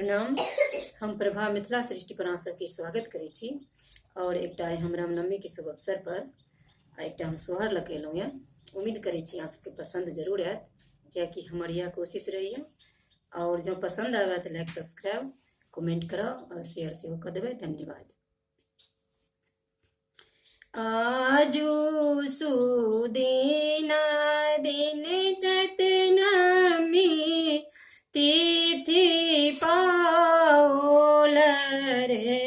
प्रणाम। हम प्रभा मिथिला सृष्टि पर अहाँ सबके स्वागत करै छी। और एकटा हम रामनवमी के शुभ अवसर पर एकटा हम सोहर लगेलहुँ यऽ। उम्मीद करै छी अहाँ सबके पसंद जरूर आयत, कियाकि हमर यह कोशिश रहैए। और जँ पसंद आवे तो लाइक सब्सक्राइब कमेंट करब और शेयर सेहो कऽ देबै। धन्यवाद। आजू सुदीन दिन चैतनमी तिथि पाओल रे।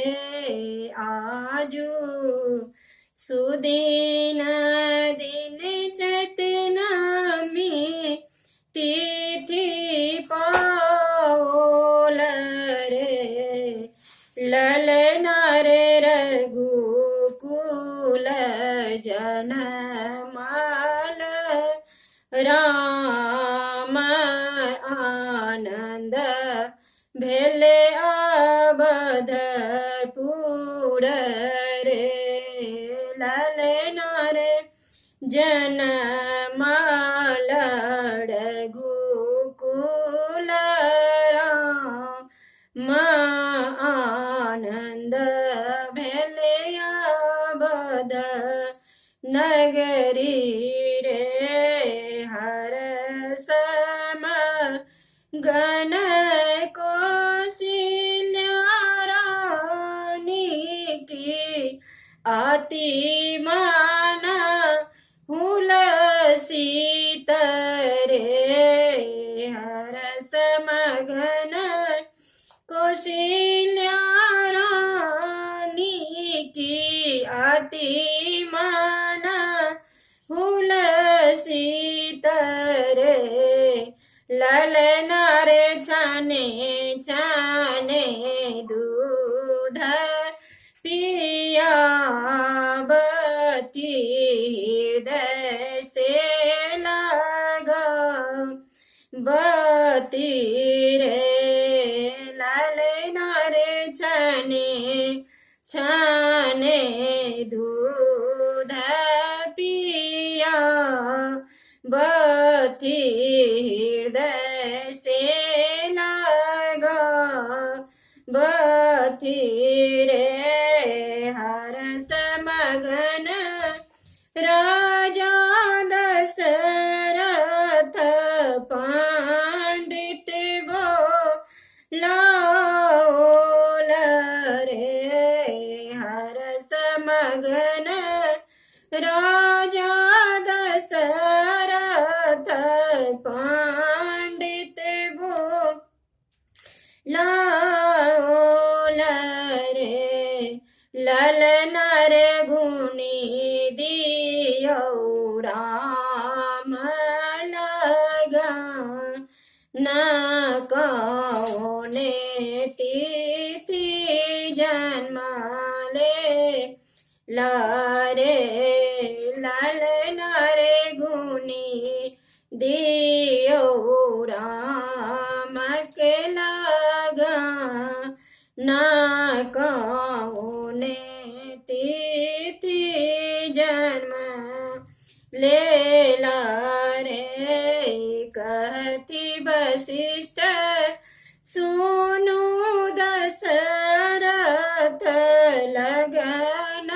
आजू सुदीन दिन चैतनमी तिथि पाओल रे। ललना रे रघुकुल जनमाल राम आनंद भेले अवधपुर रे। ललना रे जनमाल रघुकुल राम आनंद भेले अवध नगरी रे। हर सम गण कौशल्या रानी की अति माना हुलसित रे। हर सम गण कौशल्या रानी की अति माना हुलसित रे। ललना रे छाने छाने दूध पियावती हृदय से लगा बती रे। ललना रे छाने छाने दूध पिया बती हृदय से लगा बती रे। हर समगन राजा दशरथ पंडित बोलाओल रे। हर समगन राजा दशरथ पंडित बोलाओल रे। ललना रे गुणी दियो राम लगा न कौने तिथि जन्माले लारे। ललना रे गुणी दियो राम के लगा न कौने तिथि जन्म ले लारे। कहती वशिष्ठ सुनु दशरथ लगन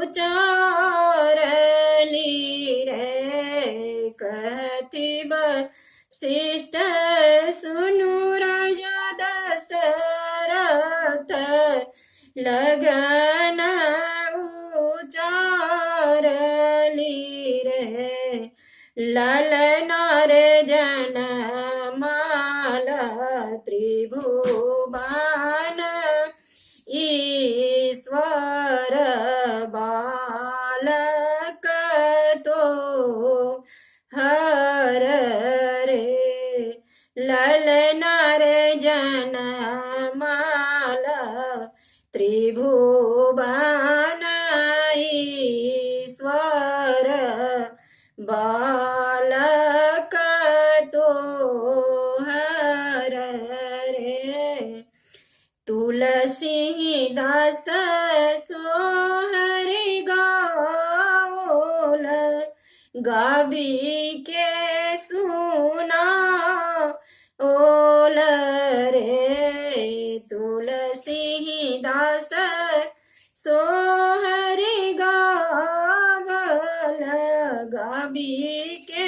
उचारली रे। कहती वशिष्ठ सुनु राजा दशरथ लगन उचारली रे। ललना रे जनमाल त्रिभुवन ईश्वर बालक तो हर रे। ललना रे जनमाल त्रिभुवन ईश्वर बालक तो हर रे। तुलसीदास सोहर गाओल गावी के सुना ओल रे। दास सोहरी गावल गाबी के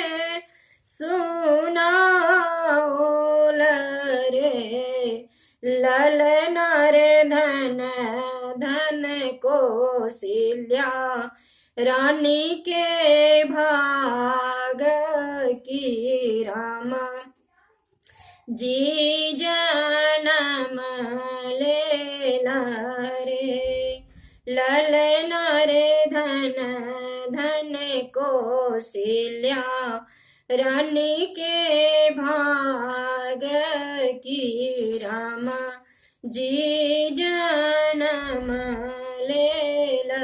सुनाओल रे ललना रे धन धन कौशल्या रानी के भाग की रामा जी जनम लेला रे ललना रे धन धन कौशल्या रानी के भाग की रामा जी जनम लेला